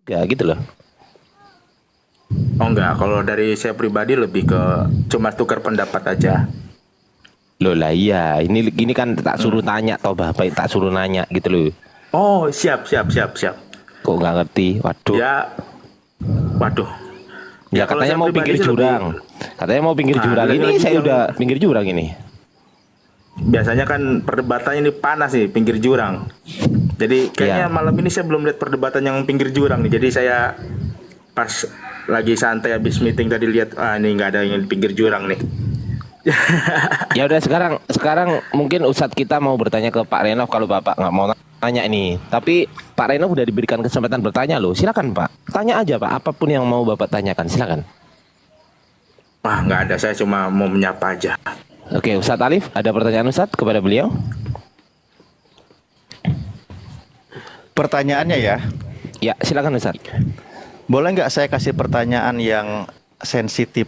Ya gitu loh. Oh enggak, kalau dari saya pribadi lebih ke cuma tukar pendapat aja. Loh lah iya, ini kan tak suruh Hmm. tanya toh Bapak, tak suruh nanya gitu loh. Oh, siap, siap, siap, siap. Kok nggak ngerti? Waduh. Ya, waduh. Ya Ya kalau katanya saya mau pribadi pinggir sih lebih, jurang. Katanya mau pinggir nah, jurang. Ini lagi-lagi saya yang udah pinggir jurang ini. biasanya kan perdebatannya ini panas nih, pinggir jurang. Jadi kayaknya Ya. malam ini saya belum lihat perdebatan yang pinggir jurang nih. Jadi saya pas lagi santai habis meeting tadi lihat, ah ini nggak ada yang di pinggir jurang nih. Ya udah sekarang mungkin Ustadz kita mau bertanya ke Pak Renov kalau Bapak nggak mau tanya ini. Tapi Pak Renov udah diberikan kesempatan bertanya loh. Silakan Pak. Tanya aja Pak. Apapun yang mau Bapak tanyakan. Silakan. Wah, nggak ada, saya cuma mau menyapa aja. Oke, Ustadz Alif, ada pertanyaan Ustadz kepada beliau? Pertanyaannya ya, Ya, silakan Ustadz. boleh nggak saya kasih pertanyaan yang sensitif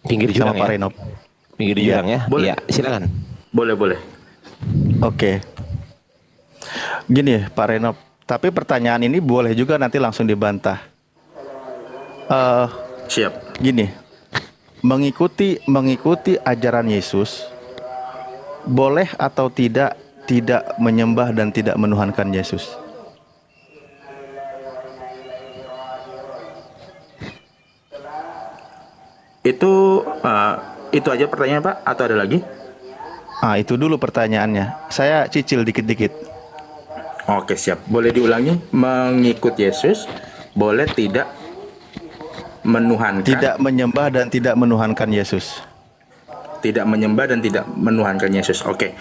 Pinggir sama jurang Pak ya. Renov? Pinggir Iya, jurang ya. Boleh, Iya, silakan. boleh, boleh. oke. Gini Pak Renov, tapi pertanyaan ini boleh juga nanti langsung dibantah. Eh, Siap. Gini, mengikuti ajaran Yesus, boleh atau tidak menyembah dan tidak menuhankan Yesus? Itu aja pertanyaan Pak, atau ada lagi? Ah, itu dulu pertanyaannya. Saya cicil dikit-dikit. Oke, siap. Boleh diulangi? Mengikut Yesus, boleh tidak menuhankan, Tidak menyembah dan tidak menuhankan Yesus. tidak menyembah dan tidak menuhankan Yesus. Oke.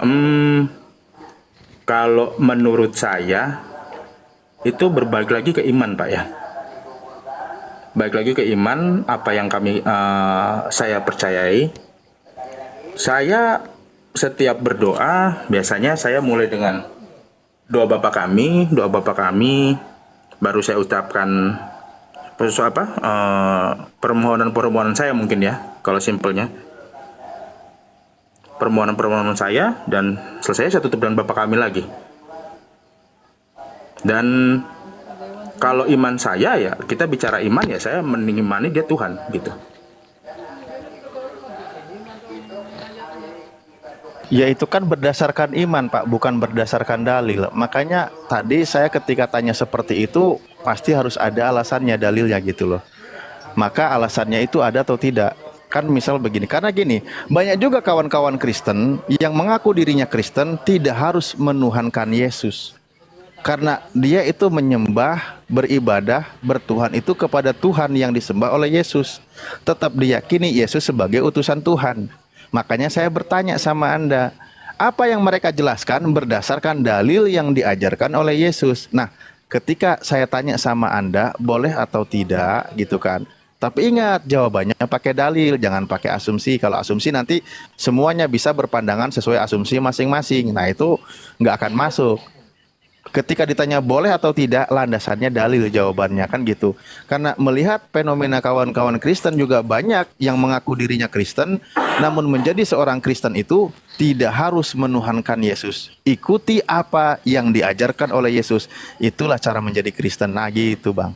Hmm, kalau menurut saya itu berbalik lagi ke iman, Pak ya. Balik lagi ke iman, apa yang saya percayai. Saya setiap berdoa biasanya saya mulai dengan doa Bapa kami, baru saya ucapkan permohonan-permohonan saya mungkin ya, kalau simpelnya permohonan-permohonan saya, dan selesai saya tutup dengan Bapa kami lagi. Dan kalau iman saya ya, kita bicara iman ya, saya mengimani dia Tuhan gitu. Ya itu kan berdasarkan iman Pak, bukan berdasarkan dalil. Makanya tadi saya ketika tanya seperti itu, pasti harus ada alasannya, dalilnya gitu loh. Maka alasannya itu ada atau tidak. Kan misal begini, karena gini, banyak juga kawan-kawan Kristen yang mengaku dirinya Kristen tidak harus menuhankan Yesus. Karena dia itu menyembah, beribadah, bertuhan itu kepada Tuhan yang disembah oleh Yesus. Tetap diyakini Yesus sebagai utusan Tuhan. Makanya saya bertanya sama Anda, apa yang mereka jelaskan berdasarkan dalil yang diajarkan oleh Yesus. Nah, ketika saya tanya sama Anda, boleh atau tidak gitu kan. Tapi ingat, jawabannya pakai dalil, jangan pakai asumsi. Kalau asumsi nanti semuanya bisa berpandangan sesuai asumsi masing-masing. Nah, itu nggak akan masuk. Ketika ditanya boleh atau tidak, landasannya dalil jawabannya kan gitu. Karena melihat fenomena kawan-kawan Kristen juga banyak yang mengaku dirinya Kristen, namun menjadi seorang Kristen itu tidak harus menuhankan Yesus. Ikuti apa yang diajarkan oleh Yesus. Itulah cara menjadi Kristen. Nah gitu Bang.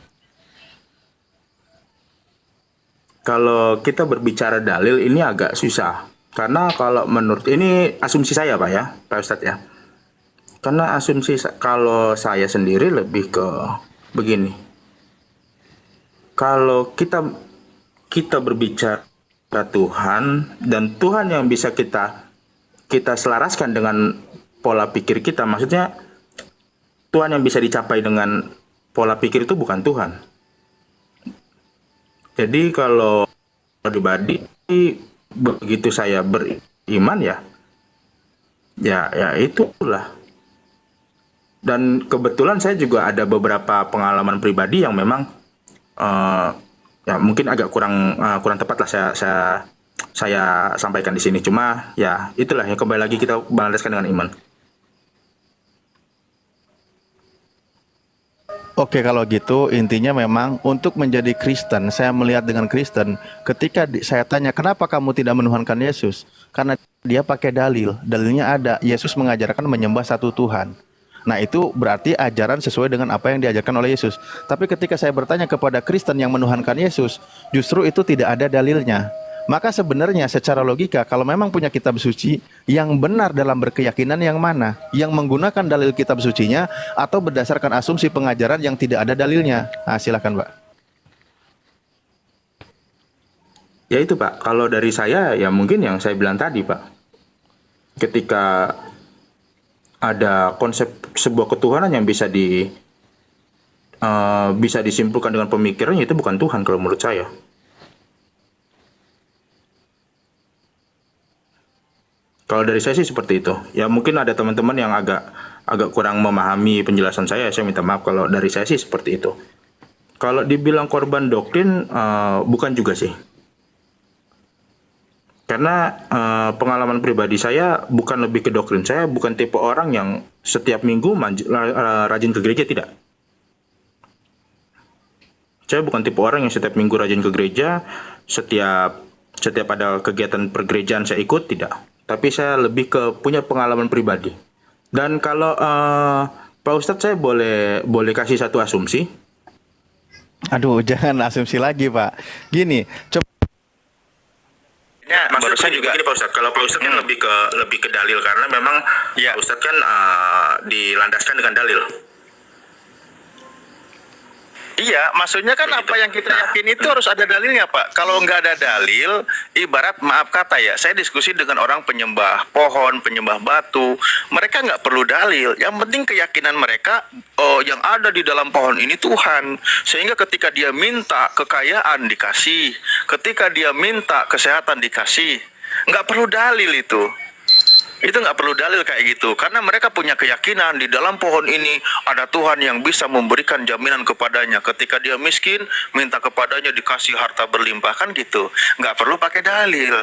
Kalau kita berbicara dalil ini agak susah. Karena kalau menurut ini asumsi saya Pak ya, Pak Ustadz ya. Karena kalau saya sendiri lebih ke begini. Kalau kita berbicara Tuhan, dan Tuhan yang bisa kita selaraskan dengan pola pikir kita, maksudnya Tuhan yang bisa dicapai dengan pola pikir itu bukan Tuhan. Jadi kalau pribadi, begitu saya beriman ya itulah. Dan kebetulan saya juga ada beberapa pengalaman pribadi yang memang ya mungkin agak kurang tepat lah saya sampaikan di sini. Cuma ya itulah yang kembali lagi kita balaskan dengan iman. Oke, kalau gitu intinya memang untuk menjadi Kristen, saya melihat dengan Kristen, ketika saya tanya kenapa kamu tidak menuhankan Yesus? Karena dia pakai dalil, dalilnya ada, Yesus mengajarkan menyembah satu Tuhan. Nah, itu berarti ajaran sesuai dengan apa yang diajarkan oleh Yesus. Tapi ketika saya bertanya kepada Kristen yang menuhankan Yesus, justru itu tidak ada dalilnya. Maka sebenarnya secara logika, kalau memang punya kitab suci, yang benar dalam berkeyakinan yang mana? Yang menggunakan dalil kitab sucinya atau berdasarkan asumsi pengajaran yang tidak ada dalilnya? Nah, silakan, Pak. Ya itu Pak, kalau dari saya ya mungkin yang saya bilang tadi Pak. Ketika ada konsep sebuah ketuhanan yang bisa disimpulkan dengan pemikirannya, itu bukan Tuhan kalau menurut saya. Kalau dari saya sih seperti itu. Ya mungkin ada teman-teman yang agak kurang memahami penjelasan saya minta maaf. Kalau dari saya sih seperti itu. Kalau dibilang korban doktrin, bukan juga sih. Karena pengalaman pribadi saya bukan lebih ke doktrin. Saya bukan tipe orang yang setiap minggu rajin ke gereja, tidak. Saya bukan tipe orang yang setiap minggu rajin ke gereja, setiap ada kegiatan pergerejaan saya ikut, tidak. Tapi saya lebih ke punya pengalaman pribadi. Dan kalau Pak Ustadz, saya boleh kasih satu asumsi. Aduh, jangan asumsi lagi, Pak. Gini, coba. Ya, maksudnya juga gini Pak Ustadz, kalau Pak Ustadz kan lebih ke dalil, karena memang Pak Ustadz kan dilandaskan dengan dalil. Iya, maksudnya kan apa yang kita yakin itu harus ada dalilnya, Pak. Kalau nggak ada dalil, ibarat maaf kata ya, saya diskusi dengan orang penyembah pohon, penyembah batu, mereka nggak perlu dalil. Yang penting keyakinan mereka, oh yang ada di dalam pohon ini Tuhan. Sehingga ketika dia minta kekayaan dikasih, ketika dia minta kesehatan dikasih, nggak perlu dalil itu. Itu nggak perlu dalil kayak gitu, karena mereka punya keyakinan di dalam pohon ini ada Tuhan yang bisa memberikan jaminan kepadanya. Ketika dia miskin, minta kepadanya dikasih harta berlimpah, kan gitu. Nggak perlu pakai dalil.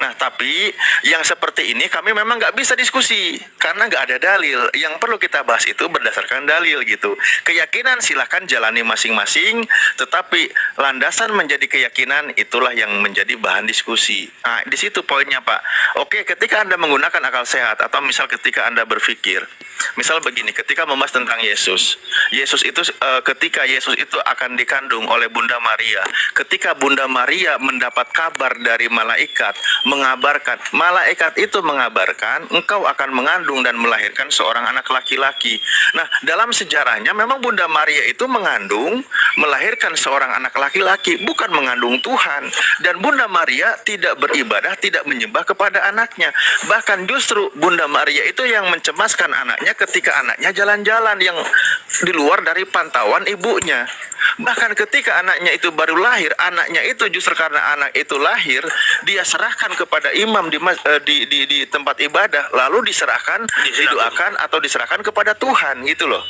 Nah, tapi yang seperti ini kami memang nggak bisa diskusi karena nggak ada dalil. Yang perlu kita bahas itu berdasarkan dalil gitu. Keyakinan silahkan jalani masing-masing, tetapi landasan menjadi keyakinan itulah yang menjadi bahan diskusi. Nah, di situ poinnya Pak. Oke, ketika Anda menggunakan akal sehat atau misal ketika Anda berpikir, misal begini, ketika membahas tentang Yesus itu ketika Yesus itu akan dikandung oleh Bunda Maria, ketika Bunda Maria mendapat kabar dari malaikat, malaikat itu mengabarkan engkau akan mengandung dan melahirkan seorang anak laki-laki. Nah, dalam sejarahnya memang Bunda Maria itu mengandung, melahirkan seorang anak laki-laki, bukan mengandung Tuhan. Dan Bunda Maria tidak beribadah, tidak menyembah kepada anaknya. Bahkan justru Bunda Maria itu yang mencemaskan anaknya ketika anaknya jalan-jalan yang di luar dari pantauan ibunya. Bahkan ketika anaknya itu baru lahir, anaknya itu justru karena anak itu lahir, dia serahkan kepada imam di tempat ibadah, lalu didoakan atau diserahkan kepada Tuhan gitu loh.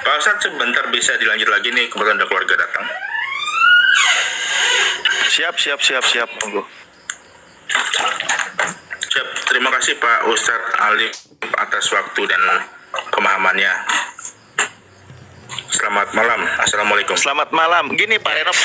Pak Ustadz, sebentar bisa dilanjut lagi nih, kebetulan ada keluarga datang. Siap, monggo. Siap, terima kasih Pak Ustadz Alif atas waktu dan pemahamannya. Selamat malam, assalamualaikum. Selamat malam. Gini Pak Renov,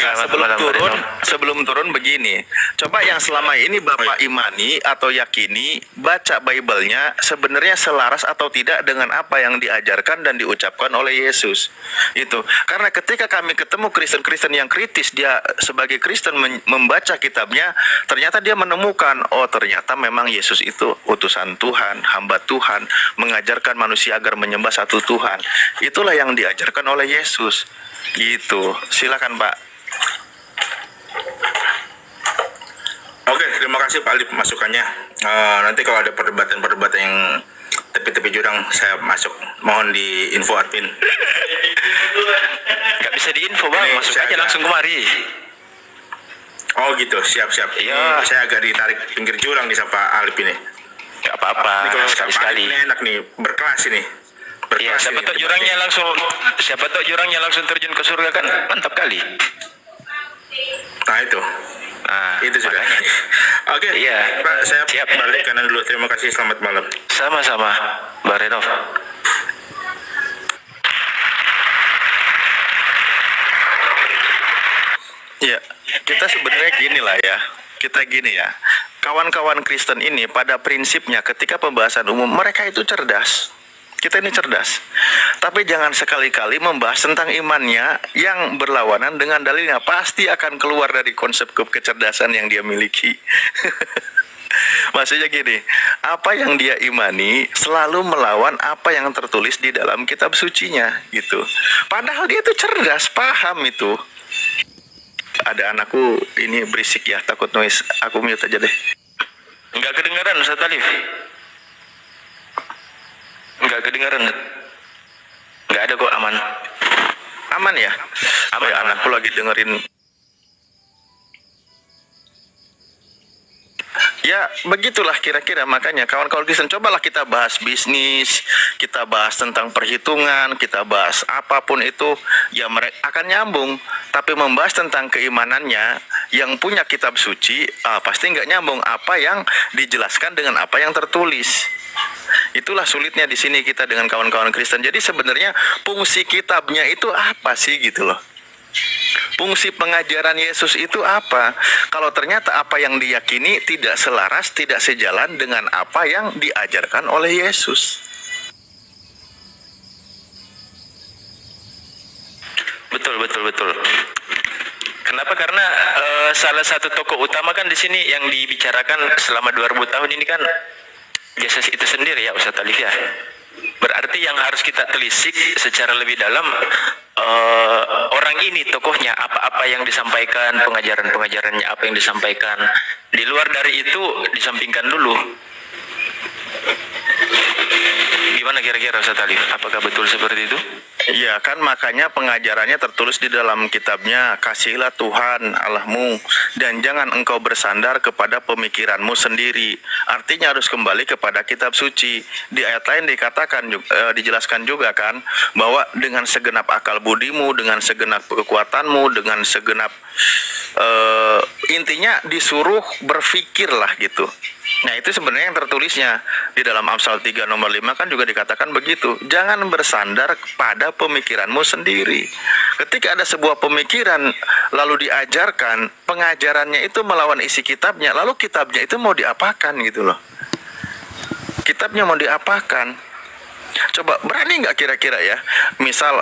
sebelum turun begini. Coba yang selama ini Bapak imani atau yakini, baca Bible-nya sebenarnya selaras atau tidak dengan apa yang diajarkan dan diucapkan oleh Yesus. Itu. Karena ketika kami ketemu Kristen-Kristen yang kritis, dia sebagai Kristen membaca kitabnya, ternyata dia menemukan, oh ternyata memang Yesus itu utusan Tuhan, hamba Tuhan, mengajarkan manusia agar menyembah satu Tuhan. Itulah yang diajarkan oleh Yesus. Gitu. Silakan Pak. Oke, terima kasih Pak Alif masukannya. Nanti kalau ada perdebatan yang tepi-tepi jurang, saya masuk. Mohon di info admin. Gak bisa diinfo Bang, masuk aja langsung kemari. Oh gitu, siap-siap. Iya. Saya agak ditarik pinggir jurang nih sama Pak Alif ini. Gak apa-apa, Ini kalau sekali-sekali. Ini enak nih, berkelas ini. Iya, siapa tahu jurangnya langsung terjun ke surga kan mantap kali. Nah itu. Nah, Itu sudah. makanya. Oke, Iya. Pak, saya Siap. balik kanan dulu. Terima kasih, selamat malam. Sama-sama, Mbak Renov. kita sebenarnya gini lah ya. Kita gini ya. Kawan-kawan Kristen ini pada prinsipnya ketika pembahasan umum mereka itu cerdas. Kita ini cerdas. Tapi jangan sekali-kali membahas tentang imannya yang berlawanan dengan dalilnya. Pasti akan keluar dari konsep kecerdasan yang dia miliki. Maksudnya gini, apa yang dia imani selalu melawan apa yang tertulis di dalam kitab sucinya gitu. Padahal dia itu cerdas, paham itu. Ada anakku ini berisik ya, takut noise. Aku mute aja deh. Enggak kedengaran Ustaz Alif. Enggak kedengaran. Enggak ada kok, aman. Aman ya? Aman, ya, anakku lagi dengerin. Ya begitulah kira-kira, makanya kawan-kawan Kristen cobalah kita bahas bisnis, kita bahas tentang perhitungan, kita bahas apapun itu, ya mereka akan nyambung. Tapi membahas tentang keimanannya yang punya kitab suci, pasti nggak nyambung apa yang dijelaskan dengan apa yang tertulis. Itulah sulitnya di sini kita dengan kawan-kawan Kristen. Jadi sebenarnya fungsi kitabnya itu apa sih gitu loh. Fungsi pengajaran Yesus itu apa? Kalau ternyata apa yang diyakini tidak selaras, tidak sejalan dengan apa yang diajarkan oleh Yesus. Betul. Kenapa? Karena salah satu tokoh utama kan di sini yang dibicarakan selama 2000 tahun ini kan Yesus itu sendiri ya Ustaz Alif ya. Berarti yang harus kita telisik secara lebih dalam orang ini tokohnya, apa-apa yang disampaikan, pengajaran-pengajarannya apa yang disampaikan. Di luar dari itu disampingkan dulu. Gimana kira-kira Ustaz Alif? Apakah betul seperti itu? Iya kan, makanya pengajarannya tertulis di dalam kitabnya, kasihilah Tuhan Allahmu dan jangan engkau bersandar kepada pemikiranmu sendiri. Artinya harus kembali kepada kitab suci. Di ayat lain dikatakan dijelaskan juga kan bahwa dengan segenap akal budimu, dengan segenap kekuatanmu, dengan segenap intinya disuruh berpikirlah gitu. Nah itu sebenarnya yang tertulisnya di dalam Amsal 3 nomor 5 kan juga dikatakan begitu. Jangan bersandar pada pemikiranmu sendiri. Ketika ada sebuah pemikiran lalu diajarkan, pengajarannya itu melawan isi kitabnya, lalu kitabnya itu mau diapakan gitu loh. Kitabnya mau diapakan? Coba berani nggak kira-kira ya? Misal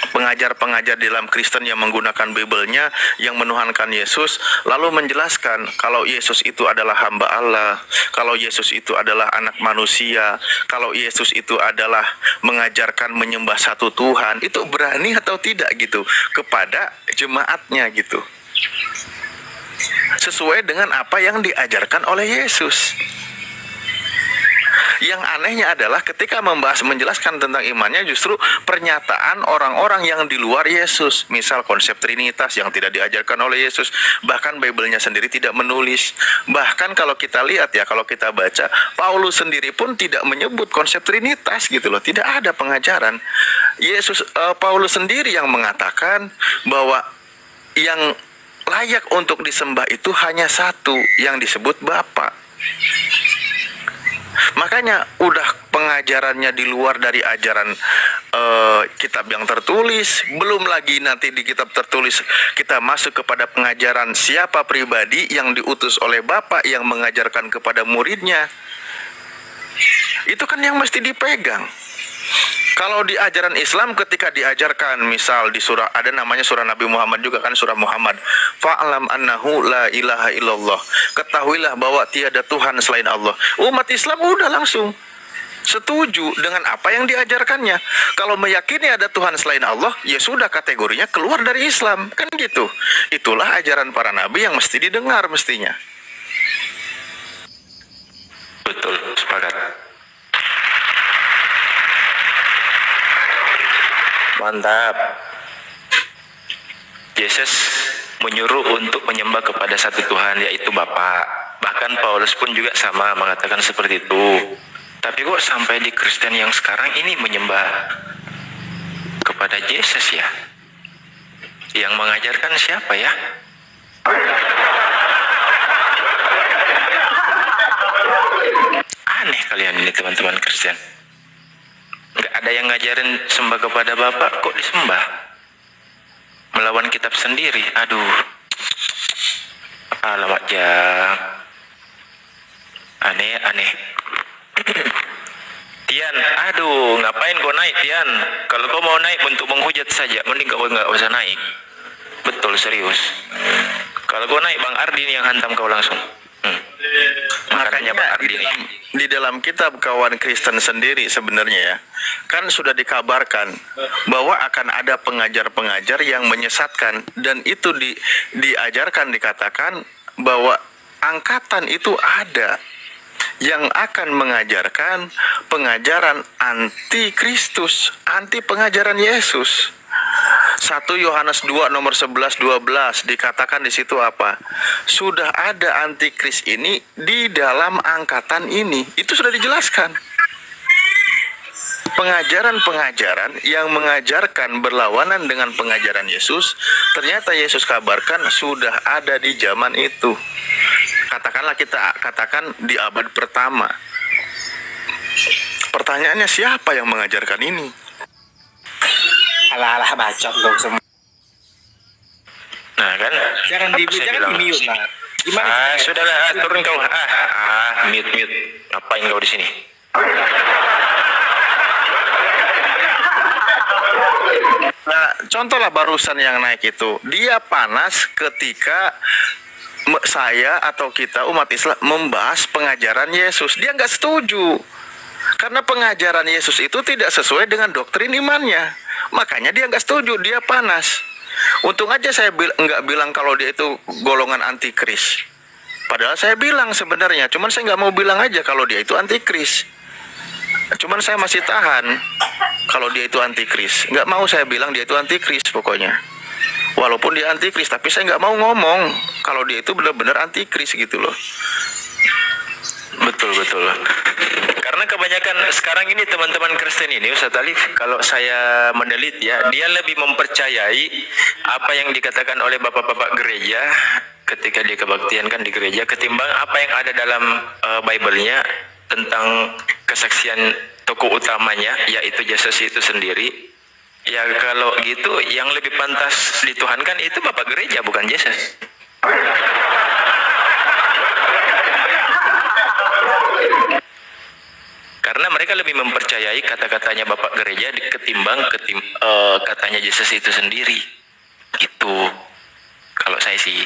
pengajar-pengajar di dalam Kristen yang menggunakan Bible-nya, yang menuhankan Yesus, lalu menjelaskan kalau Yesus itu adalah hamba Allah, kalau Yesus itu adalah anak manusia, kalau Yesus itu adalah mengajarkan menyembah satu Tuhan. Itu berani atau tidak gitu kepada jemaatnya gitu, sesuai dengan apa yang diajarkan oleh Yesus. Yang anehnya adalah ketika menjelaskan tentang imannya justru pernyataan orang-orang yang di luar Yesus. Misal konsep Trinitas yang tidak diajarkan oleh Yesus. Bahkan Bible-nya sendiri tidak menulis. Bahkan kalau kita lihat ya, kalau kita baca, Paulus sendiri pun tidak menyebut konsep Trinitas gitu loh. Tidak ada pengajaran. Paulus sendiri yang mengatakan bahwa yang layak untuk disembah itu hanya satu, yang disebut Bapa. Makanya udah pengajarannya di luar dari ajaran kitab yang tertulis. Belum lagi nanti di kitab tertulis kita masuk kepada pengajaran siapa pribadi yang diutus oleh Bapa yang mengajarkan kepada muridnya. Itu kan yang mesti dipegang. Kalau di ajaran Islam ketika diajarkan, misal di surah, ada namanya surah Nabi Muhammad juga kan, surah Muhammad. Fa'lam annahu la ilaha illallah. Ketahuilah bahwa tiada Tuhan selain Allah. Umat Islam udah langsung setuju dengan apa yang diajarkannya. Kalau meyakini ada Tuhan selain Allah, ya sudah kategorinya keluar dari Islam. Kan gitu. Itulah ajaran para nabi yang mesti didengar mestinya. Betul, sepakat. Mantap. Yesus menyuruh untuk menyembah kepada satu Tuhan, yaitu Bapa. Bahkan Paulus pun juga sama mengatakan seperti itu. Tapi kok sampai di Kristen yang sekarang ini menyembah kepada Yesus ya? Yang mengajarkan siapa ya? Aneh kalian ini teman-teman Kristen. Nggak ada yang ngajarin sembah kepada Bapa, kok disembah? melawan kitab sendiri. Aduh. Alamak jang. Aneh. Tian, aduh, ngapain kau naik Tian? Kalau kau mau naik untuk menghujat saja, mending kau nggak usah naik. Betul, serius. Kalau kau naik, Bang Ardi nih yang hantam kau langsung. Makanya Bang Ardi nih. Di dalam kitab kawan Kristen sendiri sebenarnya ya, kan sudah dikabarkan bahwa akan ada pengajar-pengajar yang menyesatkan, dan itu diajarkan, dikatakan bahwa angkatan itu ada yang akan mengajarkan pengajaran anti Kristus, anti pengajaran Yesus. 1 Yohanes 2 nomor 11-12 dikatakan di situ apa? Sudah ada antikris ini di dalam angkatan ini. Itu sudah dijelaskan. Pengajaran-pengajaran yang mengajarkan berlawanan dengan pengajaran Yesus, ternyata Yesus kabarkan sudah ada di zaman itu. Katakanlah kita katakan di abad pertama. Pertanyaannya, siapa yang mengajarkan ini? Alah bacot dong semua. Nah kan? Jangan Apa di saya jangan bilang? di mute lah. Gimana? Sudahlah, turun kau. Mute. Ngapain kau di sini? Nah, contohlah barusan yang naik itu, dia panas ketika saya atau kita umat Islam membahas pengajaran Yesus. Dia nggak setuju karena pengajaran Yesus itu tidak sesuai dengan doktrin imannya. Makanya dia nggak setuju, dia panas. Untung aja saya nggak bilang kalau dia itu golongan antikris. Padahal saya bilang sebenarnya, cuman saya nggak mau bilang aja kalau dia itu antikris. Cuman saya masih tahan kalau dia itu antikris. Nggak mau saya bilang dia itu antikris pokoknya. Walaupun dia antikris, tapi saya nggak mau ngomong kalau dia itu benar-benar antikris gitu loh. Betul. Karena kebanyakan sekarang ini teman-teman Kristen ini, Ustaz Alif, kalau saya menelit ya, dia lebih mempercayai apa yang dikatakan oleh bapak-bapak gereja ketika dia kebaktian kan di gereja, ketimbang apa yang ada dalam Bible-nya tentang kesaksian tokoh utamanya, yaitu Yesus itu sendiri. Ya kalau gitu, yang lebih pantas dituhankan itu bapak gereja, bukan Yesus. Karena mereka lebih mempercayai kata-katanya bapak gereja ketimbang katanya Yesus itu sendiri. Itu kalau saya sih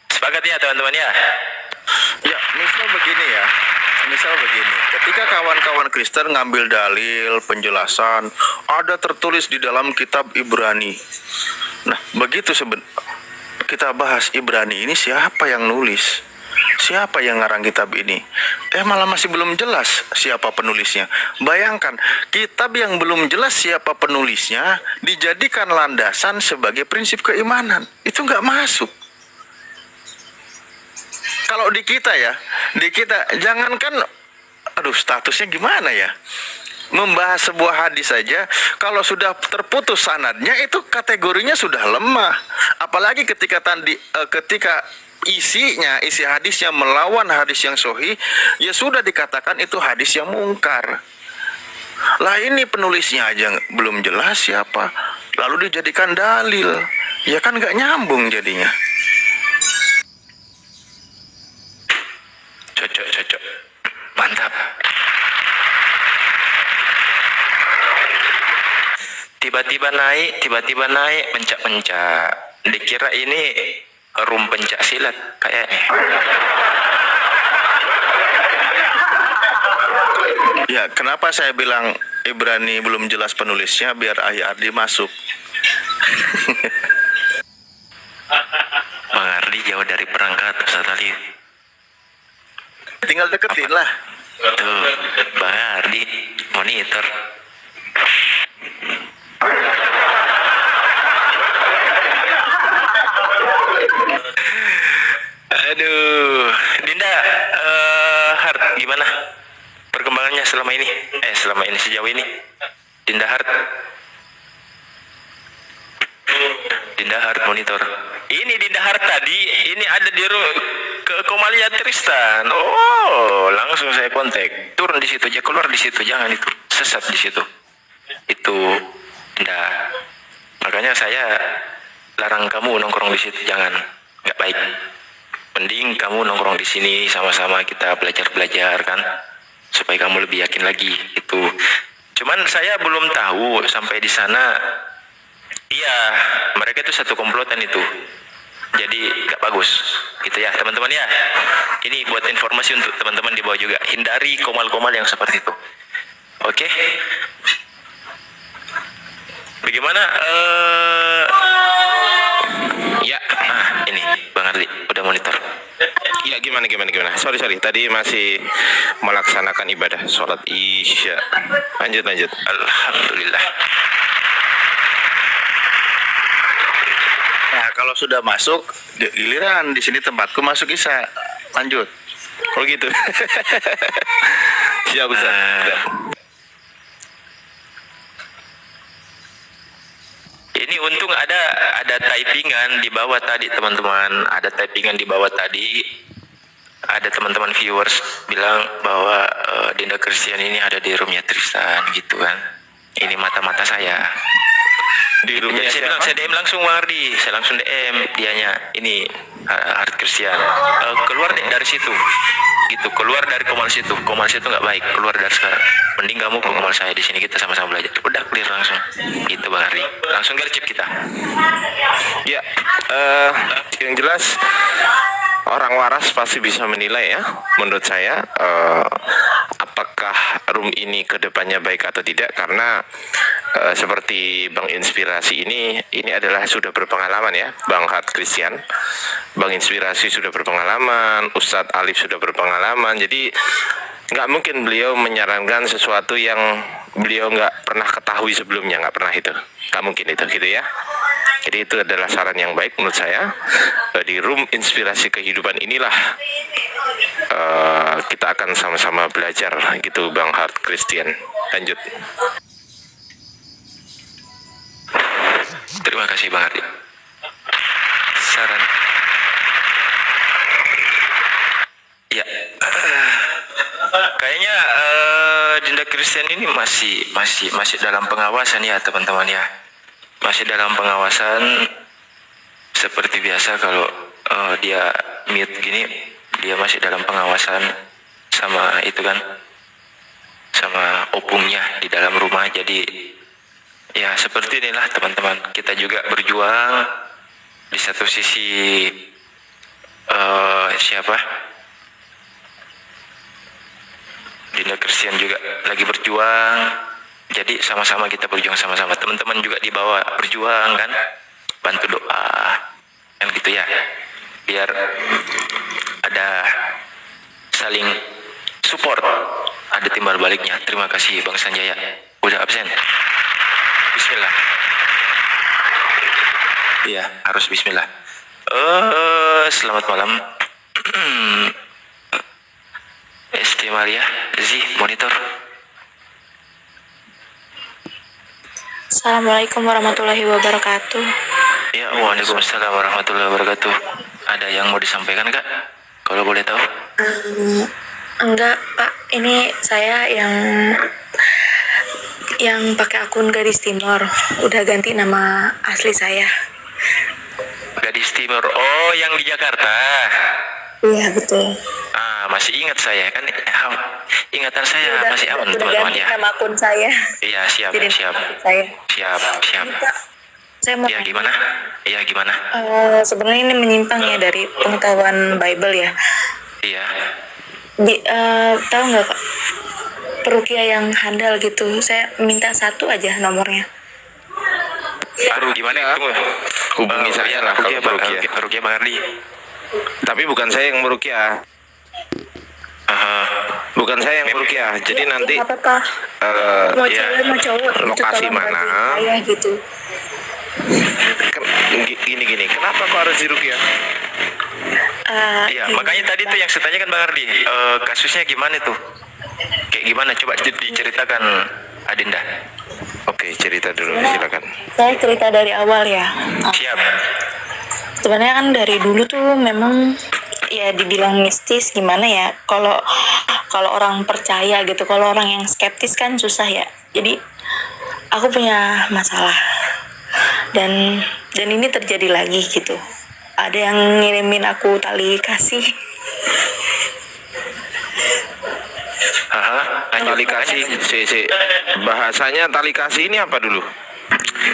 sepakat ya teman-teman ya. Ya, misal begini, ketika kawan-kawan Kristen ngambil dalil, penjelasan, ada tertulis di dalam kitab Ibrani. Nah, begitu kita bahas Ibrani ini, siapa yang nulis? Siapa yang ngarang kitab ini? Malah masih belum jelas siapa penulisnya. Bayangkan, kitab yang belum jelas siapa penulisnya dijadikan landasan sebagai prinsip keimanan. Itu nggak masuk. Kalau di kita jangankan, statusnya gimana ya? Membahas sebuah hadis saja, kalau sudah terputus sanadnya itu kategorinya sudah lemah. Apalagi ketika isi hadisnya melawan hadis yang sahih, ya sudah dikatakan itu hadis yang mungkar. Lah ini penulisnya aja belum jelas siapa, lalu dijadikan dalil, ya kan nggak nyambung jadinya. Cocok. Mantap. Tiba-tiba naik, pencak-pencak. Dikira ini room pencak silat kayaknya. Ya, kenapa saya bilang Ibrani belum jelas penulisnya, biar Ahi Ardi masuk. Bang Ardi jauh dari perangkat Ustaz Alif. Tinggal deketin lah. Tuh, Bang Ardi monitor. Aduh, Dinda, Hart, gimana perkembangannya selama ini sejauh ini? Dinda Hart monitor. Ini Dinda Hart tadi, ini ada di ke Komalia Tristan. Oh, langsung saya kontak. Turun di situ aja, keluar di situ, jangan itu sesat di situ. Itu Dinda. Makanya saya larang kamu nongkrong di situ, jangan, nggak baik. Mending kamu nongkrong di sini sama-sama kita belajar kan, supaya kamu lebih yakin lagi itu. Cuman saya belum tahu sampai di sana. Iya, mereka itu satu komplotan itu. Jadi nggak bagus, gitu ya teman-teman ya. Ini buat informasi untuk teman-teman di bawah juga. Hindari komal-komal yang seperti itu. Oke? Bagaimana? Ya, Ini Bang Ardi udah monitor. ya gimana. Sorry. Tadi masih melaksanakan ibadah sholat isya. Lanjut. Alhamdulillah. Nah, kalau sudah masuk, giliran di sini tempatku masuk Isa. Lanjut. Oh gitu. Siap Ustaz. Udah. Ini untung ada typingan di bawah tadi teman-teman. Ada typingan di bawah tadi. Ada teman-teman viewers bilang bahwa Dinda Christian ini ada di roomnya Tristan gitu kan. Ini mata-mata saya. Di roomnya Jadi saya bilang, siapa? saya DM langsung Bang Ardi, saya langsung DM dianya, ini Art Christian, keluar dari situ, gitu, keluar dari komal situ nggak baik, keluar dari sekarang, mending kamu ke komal saya, di sini kita sama-sama belajar, udah clear langsung, gitu Bang Ardi, langsung gercep kita. Ya, yang jelas orang waras pasti bisa menilai ya. Menurut saya, apakah room ini kedepannya baik atau tidak, karena seperti Bang Inspirasi ini adalah sudah berpengalaman ya, Bang Hart Christian, Bang Inspirasi sudah berpengalaman, Ustadz Alif sudah berpengalaman, jadi nggak mungkin beliau menyarankan sesuatu yang beliau nggak pernah ketahui sebelumnya, nggak pernah itu, nggak mungkin itu, gitu ya. Jadi itu adalah saran yang baik menurut saya. Di room Inspirasi Kehidupan inilah kita akan sama-sama belajar gitu, Bang Hart Christian. Lanjut. Terima kasih Bang Ardi. Saran. Ya, kayaknya Dinda Christian ini masih dalam pengawasan ya teman-teman ya. Masih dalam pengawasan seperti biasa kalau dia mute gini, dia masih dalam pengawasan sama itu kan, sama opungnya di dalam rumah. Jadi ya seperti inilah teman-teman, kita juga berjuang. Di satu sisi Dinda Christian juga lagi berjuang. Jadi sama-sama kita berjuang sama-sama. Teman-teman juga di bawah berjuang kan, bantu doa kan gitu ya, biar ada saling support, ada timbal baliknya. Terima kasih Bang Sanjaya udah absen. Bismillah. Iya, harus bismillah. Selamat malam. ST Maria, Zi, monitor. Assalamualaikum warahmatullahi wabarakatuh. Ya, waalaikumsalam warahmatullahi wabarakatuh. Ada yang mau disampaikan Kak? Kalau boleh tahu? Enggak Pak, ini saya yang pakai akun Gadis Timor, udah ganti nama asli saya. Gadis Timur. Oh, yang di Jakarta. Iya betul. Masih ingat saya kan? Ingatan saya Udah- masih aman udah teman-teman ganti ya. nama akun saya. Iya, siap. Jadi Siap. saya. Siap. Saya mau Ya tanya, gimana? sebenarnya ini menyimpang ya dari pengetahuan Bible ya. Iya. Tahu nggak Kak, perukia yang handal gitu? Saya minta satu aja nomornya. Baru gimana? Tunggu. Hubungi saya lah kalau meruqyah. Rukia Bang Ardi. Tapi bukan saya yang meruqyah. Bukan saya yang meruqyah. Jadi Ya, nanti nggak apa-apa. Mau ya, cewek mau cowok gitu, lokasi tolong mana? bantu saya gitu. gini. Kenapa kok harus diruqyah? Iya, makanya tadi tuh yang saya tanyakan Bang Ardi, kasusnya gimana tuh? Kayak gimana? Coba diceritakan Adinda. Oke, cerita dulu, silakan. Saya cerita dari awal ya. Siap. Sebenarnya kan dari dulu tuh memang ya dibilang mistis gimana ya. Kalau orang percaya gitu, kalau orang yang skeptis kan susah ya. Jadi aku punya masalah dan dan ini terjadi lagi gitu. Ada yang ngirimin aku tali kasih. Tali kasih, bahasanya tali kasih ini apa dulu?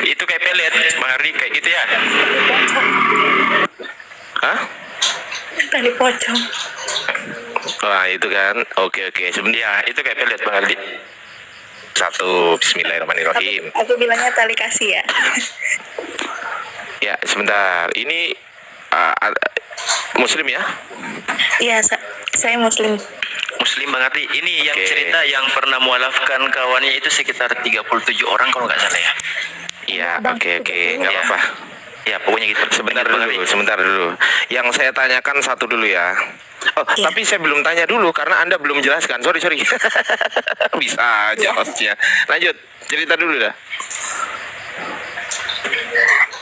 Itu kayak pelet, Bang Ardi, kayak gitu ya. Hah? Tali pocong. Wah itu kan, oke sebenarnya Ya, itu kayak pelet, Bang Ardi. satu. Bismillahirrahmanirrahim. Aku bilangnya tali kasih ya. Ya sebentar, ini Muslim ya? Iya, saya Muslim. Muslim, Bang Ardi. Ini yang Oke. cerita yang pernah mualafkan kawannya itu sekitar 37 orang kalau nggak salah ya. Iya, oke, nggak Ya. apa-apa. Ya, pokoknya gitu. Sebentar Bang Ardi. dulu. Yang saya tanyakan satu dulu ya. Oh, Iya. tapi saya belum tanya dulu karena Anda belum jelaskan. Sorry. Bisa aja Iya. hostnya. Lanjut, cerita dulu dah.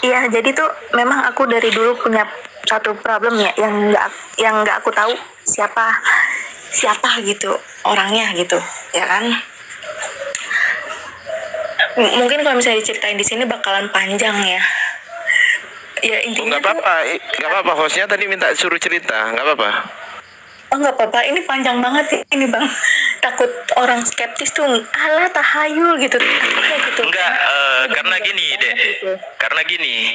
Iya, jadi tuh memang aku dari dulu punya satu problem ya, yang nggak aku tahu siapa gitu orangnya gitu, ya kan? Mungkin kalau misalnya diceritain di sini bakalan panjang ya. Ya intinya Nggak apa-apa. Hostnya tadi minta suruh cerita, nggak apa-apa. Oh nggak apa-apa, ini panjang banget ini bang. Takut orang skeptis tuh, alah tahayul gitu. Takutnya gitu. Enggak, karena gini deh. Gitu. Karena gini,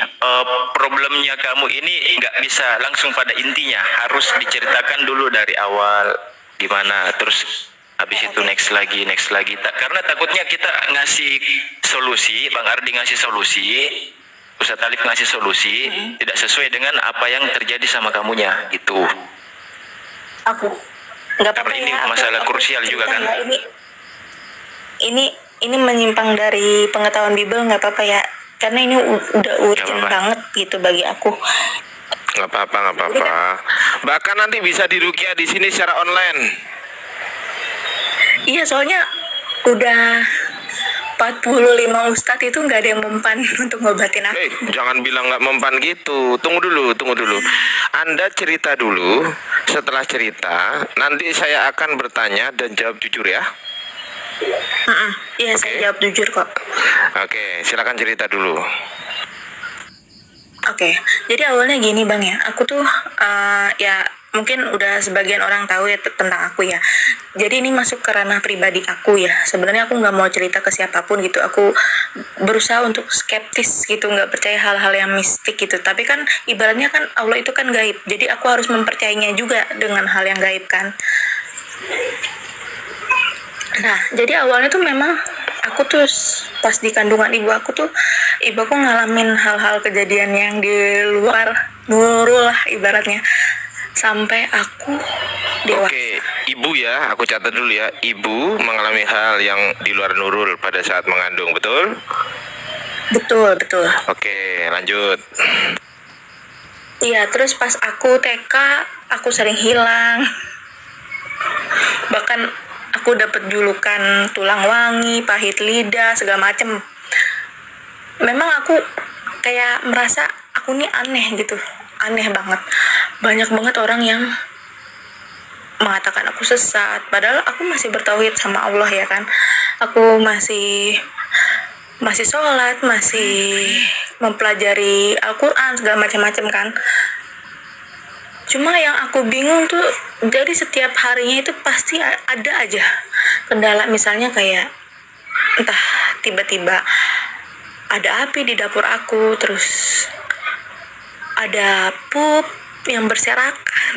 problemnya kamu ini nggak bisa langsung pada intinya. Harus diceritakan dulu dari awal gimana, terus habis itu next lagi. Karena takutnya kita ngasih solusi, Bang Ardi ngasih solusi, Ustadz Alif ngasih solusi, tidak sesuai dengan apa yang terjadi sama kamunya, gitu. Aku nggak apa-apa Karena ini ya, masalah krusial juga cerita kan? ya, ini menyimpang dari pengetahuan Bible, nggak apa-apa ya, karena ini udah urgent apa-apa. banget gitu bagi aku. Nggak apa-apa. Bahkan nanti bisa diruqyah di sini secara online. Iya, soalnya udah 45 ustadz itu nggak ada yang mempan untuk ngobatin aku. Jangan bilang nggak mempan gitu. Tunggu dulu. Anda cerita dulu. Setelah cerita, nanti saya akan bertanya dan jawab jujur ya. Iya, saya jawab jujur kok. Oke, silakan cerita dulu. Oke, jadi awalnya gini bang ya, aku tuh ya mungkin udah sebagian orang tahu ya tentang aku ya. Jadi ini masuk ke ranah pribadi aku ya. Sebenarnya aku nggak mau cerita ke siapapun gitu. Aku berusaha untuk skeptis gitu, nggak percaya hal-hal yang mistik gitu. Tapi kan ibaratnya kan Allah itu kan gaib. Jadi aku harus mempercayainya juga dengan hal yang gaib kan. Nah, jadi awalnya tuh memang aku tuh pas di kandungan ibu aku ngalamin hal-hal kejadian yang di luar nurul lah ibaratnya, sampai aku dewasa. Oke, ibu ya, aku catat dulu ya. Ibu mengalami hal yang di luar nurul pada saat mengandung, betul? Betul. Oke, lanjut. Iya, terus pas aku TK aku sering hilang. Bahkan aku dapat julukan tulang wangi, pahit lidah, segala macem. Memang aku kayak merasa aku nih aneh gitu, aneh banget. Banyak banget orang yang mengatakan aku sesat, padahal aku masih bertauhid sama Allah ya kan. Aku masih sholat, masih mempelajari Al-Quran segala macam-macam kan. Cuma yang aku bingung tuh, dari setiap harinya itu pasti ada aja kendala. Misalnya kayak entah tiba-tiba ada api di dapur aku, terus ada pup yang berserakan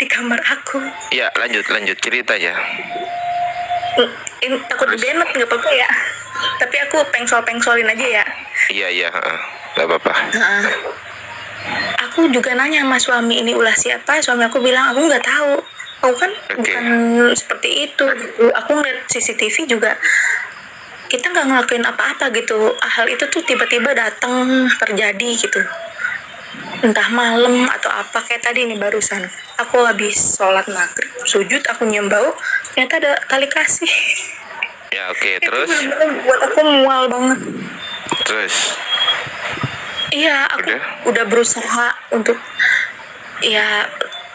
di kamar aku. Ya, lanjut cerita ya. Ini takut dibenet, nggak apa-apa ya, tapi aku pengsol-pengsolin aja ya. Iya, nggak apa-apa. Aku juga nanya sama suami, ini ulah siapa? Suami aku bilang aku nggak tahu. Aku kan bukan seperti itu gitu. Aku ngeliat CCTV juga, kita nggak ngelakuin apa-apa gitu. Hal itu tuh tiba-tiba datang terjadi gitu. Entah malam atau apa, kayak tadi nih barusan. Aku habis sholat maghrib, sujud, aku nyium bau, ternyata ada tali kasih. Ya, oke, Itu terus? bener-bener buat aku mual banget. Terus? Iya, aku udah berusaha untuk ya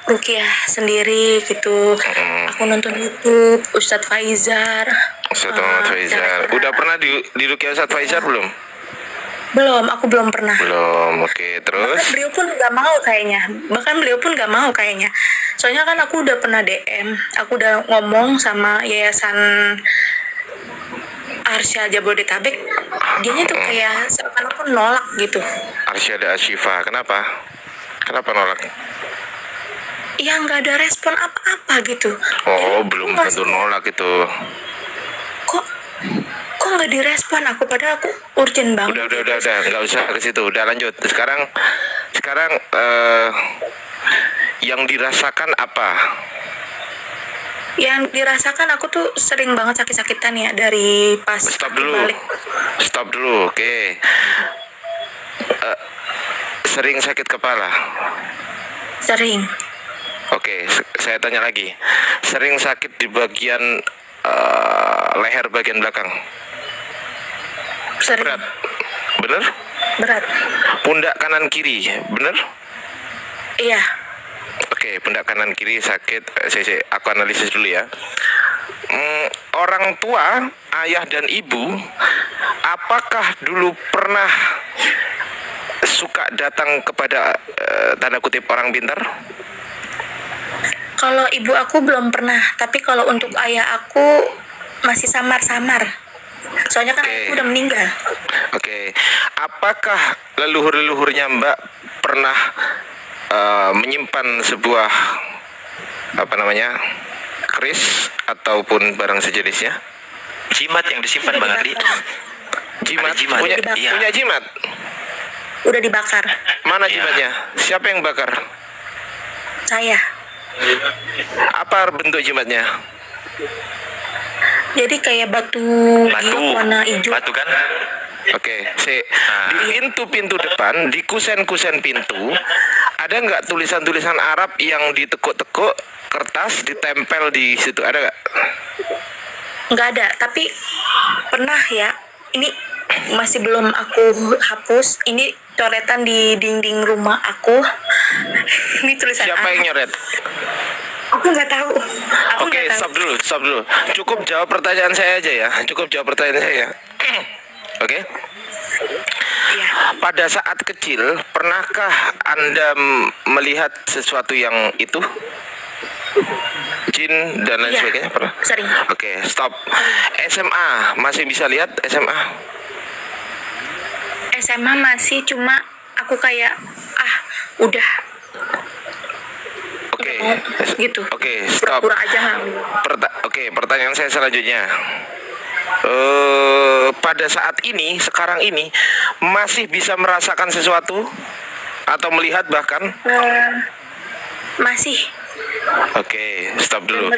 ruqyah sendiri gitu. Aku nonton YouTube Ustadz Faizar. Ustadz Muhammad Faizal. Udah pernah di ruqyah Ustadz Faizal belum? Aku belum pernah. Belum. Oke, terus? Bahkan beliau pun nggak mau kayaknya. Soalnya kan aku udah pernah DM, aku udah ngomong sama Yayasan Arsya Jabodetabek, dianya tuh kayak seakan-akan nolak gitu. Arsyada Asyifa, kenapa? Kenapa nolak? Ya nggak ada respon apa-apa gitu. Oh, Jadi, belum aku tentu masih- nolak itu. Kok nggak direspon aku, padahal aku urgent banget. Udah, nggak usah ke situ. Udah lanjut. Sekarang yang dirasakan apa? Yang dirasakan aku tuh sering banget sakit-sakitan ya dari pas Stop aku dulu. balik. Stop dulu. Oke. Sering sakit kepala. Sering. Oke, saya tanya lagi. Sering sakit di bagian leher bagian belakang. Sering. Berat. Bener? Berat. Pundak kanan kiri, bener? Iya. Oke, pundak kanan kiri sakit. Aku analisis dulu ya. Orang tua, ayah dan ibu, apakah dulu pernah suka datang kepada tanda kutip orang pintar? Kalau ibu aku belum pernah, tapi kalau untuk ayah aku masih samar-samar. Soalnya kan Oke. ayahku udah meninggal. Oke, apakah leluhur-leluhurnya Mbak pernah menyimpan sebuah keris ataupun barang sejenisnya? Jimat yang disimpan Bang Adli. Jimat? Ada jimat. Punya, Iya. punya jimat? Udah dibakar. Mana Iya. jimatnya? Siapa yang bakar? Saya. Apa bentuk jimatnya? Jadi kayak batu giok warna hijau. Batu kan? Oke, di pintu-pintu depan, di kusen-kusen pintu, ada nggak tulisan-tulisan Arab yang ditekuk-tekuk, kertas ditempel di situ, ada nggak? Nggak ada, tapi pernah ya. Ini masih belum aku hapus. Ini coretan di dinding rumah aku. Ini tulisan Siapa Arab. yang nyoret? Aku nggak tahu. Aku Oke, nggak tahu. stop dulu. Cukup jawab pertanyaan saya aja ya. Oke. Iya. Pada saat kecil, pernahkah Anda melihat sesuatu yang itu? Jin dan lain Iya, sebagainya pernah? sering. Oke, stop. SMA, masih bisa lihat SMA? SMA masih, cuma aku kayak udah Oke. gitu. Oke, stop. Pura-pura aja nggak. Oke, pertanyaan saya selanjutnya. Pada saat ini, sekarang ini, masih bisa merasakan sesuatu atau melihat bahkan? Masih. Oke, stop dulu.